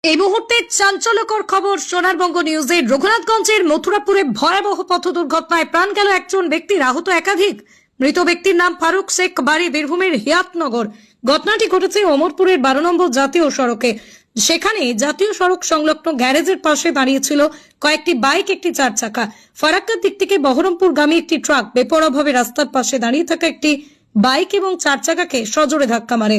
এই মুহূর্তে চাঞ্চল্যকর খবর সোনারবঙ্গ নিউজের। রঘুনাথগঞ্জের মথুরাপুরে ভয়াবহ পথ দুর্ঘটনায় প্রাণ গেল একজন ব্যক্তির, আহত একাধিক। মৃত ব্যক্তির নাম ফারুক শেখ, বাড়ি বীরভূমের হিয়াতনগর। ঘটনাটি ঘটেছে অমরপুরের 12 নম্বর জাতীয় সড়কে। সেখানে জাতীয় সড়ক সংলগ্ন গ্যারেজের পাশে দাঁড়িয়েছিল কয়েকটি বাইক, একটি 4 চাকা। ফারাক্কার দিক থেকে বহরমপুরগামী একটি ট্রাক বেপরোয়াভাবে রাস্তার পাশে দাঁড়িয়ে থাকা একটি বাইক এবং 4 চাকাকে সজোরে ধাক্কা মারে।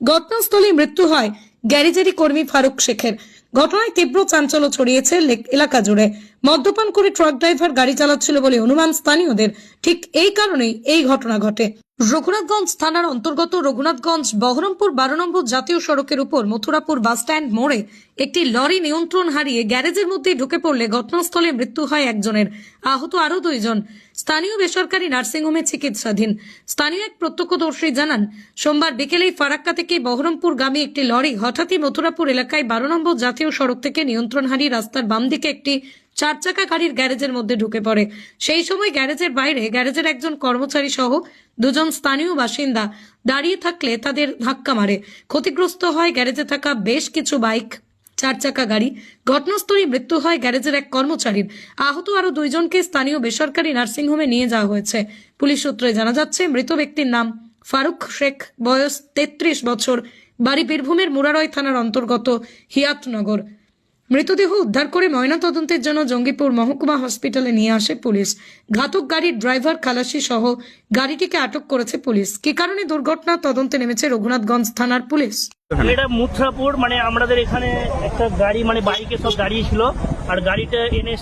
ঘটনাস্থলে মৃত্যু হয় গ্যারেজেরই কর্মী ফারুক শেখের। ঘটনায় তীব্র চাঞ্চল্য ছড়িয়েছে এলাকা জুড়ে। মদ্যপান করে ট্রাক ড্রাইভার গাড়ি চালাচ্ছিল বলে অনুমান স্থানীয়দের। ঠিক এই কারণেই এই ঘটনা ঘটে। রঘুনাথগঞ্জ থানার অন্তর্গত রঘুনাথগঞ্জ বহরমপুর 12 নম্বর জাতীয় সড়কের উপর মথুরাপুর বাসস্ট্যান্ড মোড়ে একটি লরি নিয়ন্ত্রণ হারিয়ে গ্যারেজের মধ্যে ঢুকে পড়লে ঘটনাস্থলে মৃত্যু হয় একজনের, আহত আরো 2 জন। স্থানীয় বেসরকারি নার্সিংহোমে চিকিৎসাধীন। স্থানীয় এক প্রত্যক্ষদর্শী জানান, সোমবার বিকেলেই ফারাক্কা থেকে বহরমপুরগামী একটি লরি হঠাৎই মথুরাপুর এলাকায় 12 নম্বর জাতীয় সড়ক থেকে নিয়ন্ত্রণ হারিয়ে রাস্তার বাম দিকে একটি 4 চাকা গাড়ির গ্যারেজের মধ্যে ঢুকে পড়ে। সেই সময় গ্যারেজের বাইরে গ্যারেজের একজন কর্মচারী সহ 2 জন স্থানীয় বাসিন্দা দাঁড়িয়ে থাকলে তাদের ধাক্কা মারে। ক্ষতিগ্রস্ত হয় গ্যারেজে থাকা বেশ কিছু বাইক, 4 চাকা গাড়ি। ঘটনাস্থলেই মৃত্যু হয় গ্যারেজের এক কর্মচারীর। আহত আরো 2 জনকে স্থানীয় বেসরকারি নার্সিংহোমে নিয়ে যাওয়া হয়েছে। পুলিশ সূত্রে জানা যাচ্ছে, মৃত ব্যক্তির নাম ফারুক শেখ, বয়স 33 বছর, বাড়ি বীরভূমের মুরারই থানার অন্তর্গত হিয়াতনগর। মৃতদেহ উদ্ধার করে ময়নাতদন্তের জন্য জঙ্গিপুর মহকুমা হসপিটালে নিয়ে আসে পুলিশ। ঘাতক গাড়ির ড্রাইভার খালাসি সহ গাড়িটিকে আটক করেছে পুলিশ। কি কারণে দুর্ঘটনা তদন্তে নেমেছে রঘুনাথগঞ্জ থানার পুলিশ। এটা মথুরাপুর, মানে আমাদের এখানে একটা গাড়ি, মানে বাইকে সব দাঁড়িয়ে ছিল, আর গাড়িটা এনে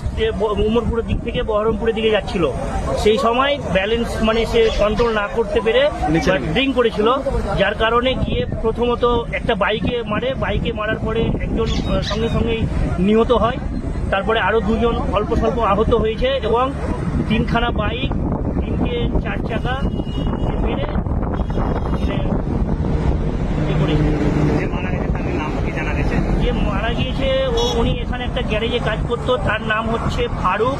উমরপুরের দিক থেকে বহরমপুরের দিকে যাচ্ছিল। সেই সময় ব্যালেন্স মানে সে কন্ট্রোল না করতে পেরে ড্রিঙ্ক করেছিল, যার কারণে গিয়ে প্রথমত একটা বাইকে মারার পরে একজন সঙ্গে সঙ্গেই নিহত হয়। তারপরে আরো 2 জন অল্প স্বল্প আহত হয়েছে এবং 3খানা বাইক, 3টে 4 চাকা মেরে যে মারা গিয়েছে উনি এখানে একটা গ্যারেজে কাজ করতো। তার নাম হচ্ছে ফারুক,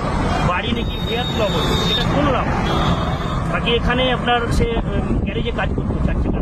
বাড়ি নাকি হিয়াতনগর, এটা শুনলাম। বাকি এখানে আপনার সে গ্যারেজে কাজ করতো 4 চাকা।